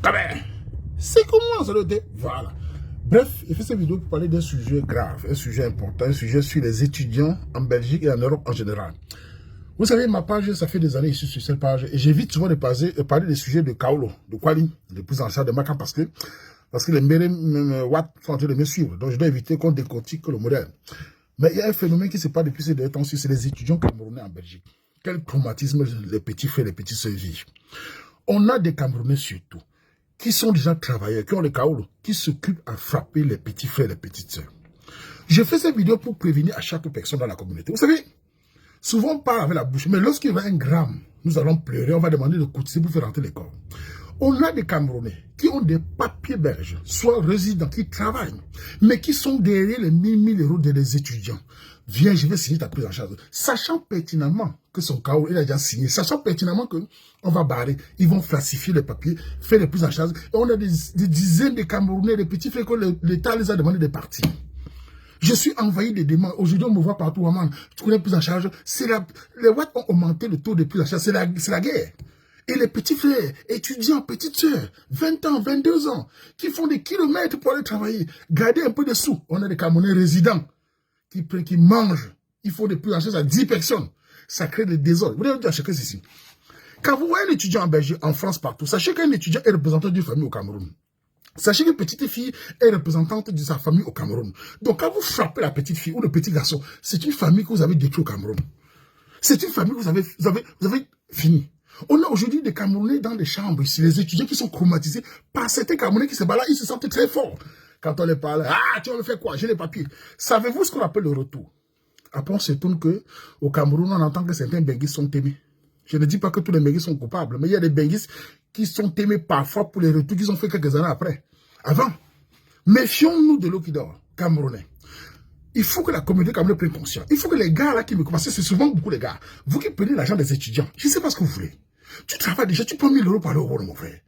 Quand même. C'est comment ça doit être. Voilà. Bref, il fait cette vidéo pour parler d'un sujet grave, un sujet important, un sujet sur les étudiants en Belgique et en Europe en général. Vous savez, ma page, ça fait des années ici sur cette page, et j'évite souvent de parler des sujets de Kaolo, de Kwali, de plus en charge de Macan, parce que les mères Watt sont en train de me suivre. Donc, je dois éviter qu'on décortique le modèle. Mais il y a un phénomène qui se passe depuis ces derniers temps, c'est les étudiants camerounais en Belgique. Quel traumatisme les petits frères et les petites sœurs vivent. On a des Camerounais surtout, qui sont déjà travailleurs, qui ont le Kaolo, qui s'occupent à frapper les petits frères et les petites sœurs. Je fais cette vidéo pour prévenir à chaque personne dans la communauté. Vous savez, souvent on parle avec la bouche, mais lorsqu'il y aura un gramme, nous allons pleurer, on va demander de cotiser pour faire rentrer les corps. On a des Camerounais qui ont des papiers belges, soit résidents, qui travaillent, mais qui sont derrière les 1000 euros des étudiants. Viens, je vais signer ta prise en charge. Sachant pertinemment que son cas, il a déjà signé, sachant pertinemment qu'on va barrer, ils vont falsifier les papiers, faire les prises en charge. Et on a des dizaines de Camerounais, des petits frères que l'État les a demandé de partir. Je suis envahi de demandes. Aujourd'hui, on me voit partout, Waman. Tu connais prise en charge. Les Watts ont augmenté le taux de prise en charge. C'est la guerre. Et les petits frères, étudiants, petites sœurs, 20 ans, 22 ans, qui font des kilomètres pour aller travailler, garder un peu de sous. On a des Camerounais résidents qui mangent. Il faut des prises en charge à 10 personnes. Ça crée des désordres. Vous devez dire à chacun ceci. Quand vous voyez un étudiant en Belgique, en France, partout, sachez qu'un étudiant est représentant d'une famille au Cameroun. Sachez qu'une petite fille est représentante de sa famille au Cameroun. Donc, quand vous frappez la petite fille ou le petit garçon, c'est une famille que vous avez détruite au Cameroun. C'est une famille que vous avez fini. On a aujourd'hui des Camerounais dans les chambres ici, les étudiants qui sont traumatisés par certains Camerounais qui se baladent, ils se sentent très forts. Quand on les parle, ah, tu vas me faire quoi? J'ai les papiers. Savez-vous ce qu'on appelle le retour? Après, on s'étonne qu'au Cameroun, on entend que certains benguistes sont aimés. Je ne dis pas que tous les benguistes sont coupables, mais il y a des benguistes qui sont aimés parfois pour les retours qu'ils ont fait quelques années après. Avant, méfions-nous de l'eau qui dort, Camerounais. Il faut que la communauté camerounaise prenne conscience. Il faut que les gars là qui me commencent, c'est souvent beaucoup les gars, vous qui prenez l'argent des étudiants, je ne sais pas ce que vous voulez. Tu travailles déjà, tu prends 1000 euros par l'euro, mon frère.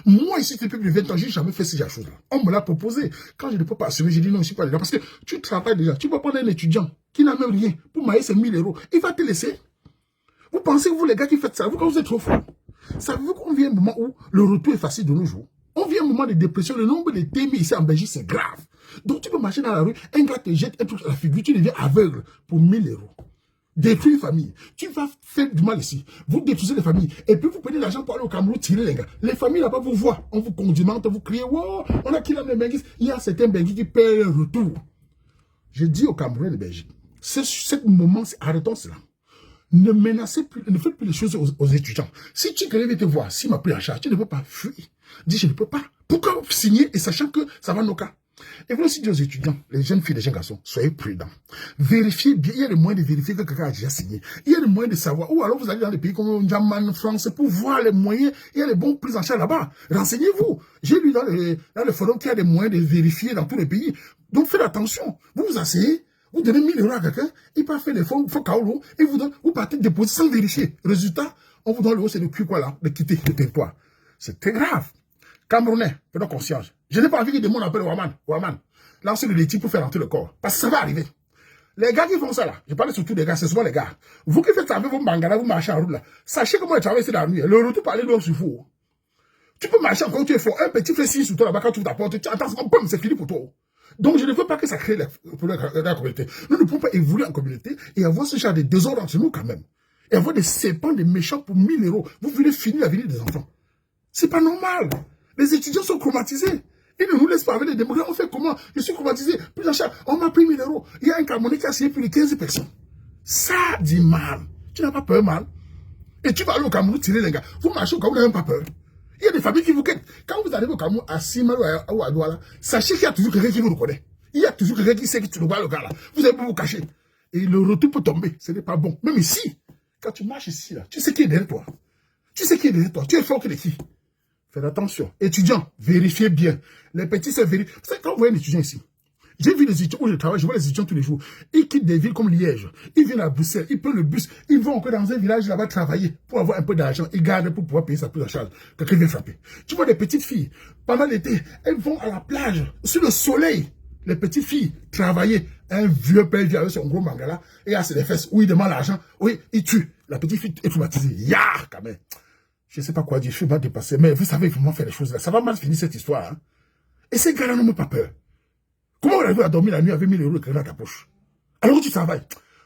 Moi, ici, depuis plus de 20 ans, je n'ai jamais fait ces choses-là. On me l'a proposé. Quand je ne peux pas assumer, j'ai dit non, je ne suis pas là. Parce que tu travailles déjà. Tu vas prendre un étudiant qui n'a même rien pour mailler ses 1000 euros. Il va te laisser. Vous pensez que vous, les gars qui faites ça, vous êtes trop forts. Savez-vous qu'on vient un moment où le retour est facile de nos jours? On vient un moment de dépression. Le nombre de TMI ici en Belgique, c'est grave. Donc, tu peux marcher dans la rue, un gars te jette un truc à la figure, tu deviens aveugle pour 1000 euros. Détruire une famille. Tu vas faire du mal ici. Vous détruisez les familles. Et puis vous prenez l'argent pour aller au Cameroun tirer les gars. Les familles là-bas vous voient. On vous condimente, vous criez. Wow, on a killé les benguistes. Il y a certains benguistes qui paient un retour. Je dis aux Camerounais de Belgique. Ce moment, arrêtons cela. Ne menacez plus, ne faites plus les choses aux étudiants. Si tu viens te voir, si m'a pris en charge, tu ne peux pas fuir. Dis je ne peux pas. Pourquoi signer et sachant que ça va nos cas? Et vous aussi dire aux étudiants, les jeunes filles, les jeunes garçons, soyez prudents. Vérifiez bien, il y a des moyens de vérifier que quelqu'un a déjà signé. Il y a des moyens de savoir. Ou alors vous allez dans les pays comme Jaman, France, pour voir les moyens. Il y a les bons prises en charge là-bas. Renseignez-vous. J'ai lu dans le forum qu'il y a des moyens de vérifier dans tous les pays. Donc faites attention. Vous vous asseyez, vous donnez 1000 euros à quelqu'un, il peut faire les fonds, Kaolo, et vous partez déposer sans vérifier. Résultat, on vous donne le haut, c'est le cul quoi là, de quitter le territoire. C'est très grave. Camerounais, prenons conscience. Je n'ai pas envie que des gens appellent Waman. Lancez le déti pour faire rentrer le corps. Parce que ça va arriver. Les gars qui font ça là, je parle surtout des gars, c'est souvent les gars. Vous qui faites ça avec vos manganas, vous marchez en route là. Sachez comment ils travaillent ici dans la nuit. Le retour par les doigts sur vous. Tu peux marcher encore, tu es fort. Un petit fait signe sur toi là-bas quand tu ouvres ta porte. Tu attends, c'est fini pour toi. Donc je ne veux pas que ça crée la communauté. Nous ne pouvons pas évoluer en communauté et avoir ce genre de désordre entre nous quand même. Et avoir des serpents, des méchants pour 1000 euros. Vous voulez finir la vie des enfants. C'est pas normal. Les étudiants sont traumatisés. Ils ne nous laissent pas avec les démocrates. On fait comment? Je suis traumatisé. Plus en charge, on m'a pris 1000 euros. Il y a un Camerounais qui a signé plus de 15 personnes. Ça dit mal. Tu n'as pas peur, mal. Et tu vas aller au Cameroun tirer les gars. Vous marchez au Cameroun, vous n'avez même pas peur. Il y a des familles qui vous quittent. Quand vous arrivez au Cameroun à Sima ou à Douala, sachez qu'il y a toujours quelqu'un qui vous reconnaît. Il y a toujours quelqu'un qui sait que tu ne vois le gars là. Vous avez pas vous cacher. Et le retour peut tomber. Ce n'est pas bon. Même ici, quand tu marches ici, là, tu sais qui est derrière toi. Tu sais qui est derrière toi. Tu es fort que les qui. Faites attention. Étudiants, vérifiez bien. Les petits se vérifient. Vous savez, quand vous voyez un étudiant ici, j'ai vu les étudiants où je travaille, je vois les étudiants tous les jours. Ils quittent des villes comme Liège. Ils viennent à Bruxelles, ils prennent le bus, ils vont encore dans un village là-bas travailler pour avoir un peu d'argent. Ils gardent pour pouvoir payer sa prise en charge. Quelqu'un vient frapper. Tu vois des petites filles, pendant l'été, elles vont à la plage, sur le soleil. Les petites filles travailler. Un vieux père vient avec son gros mangala et à ses fesses où il demande l'argent. Oui, il tue. La petite fille est traumatisée. Ya, quand même. je ne sais pas quoi dire, je suis mal dépassé, mais vous savez, il faut vraiment faire les choses là. Ça va mal finir cette histoire. Hein? Et ces gars-là n'ont même pas peur. Comment on arrive à dormir la nuit avec 1000 € écrits dans ta poche? Alors que tu travailles.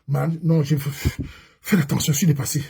Man, non, je fais attention, je suis dépassé.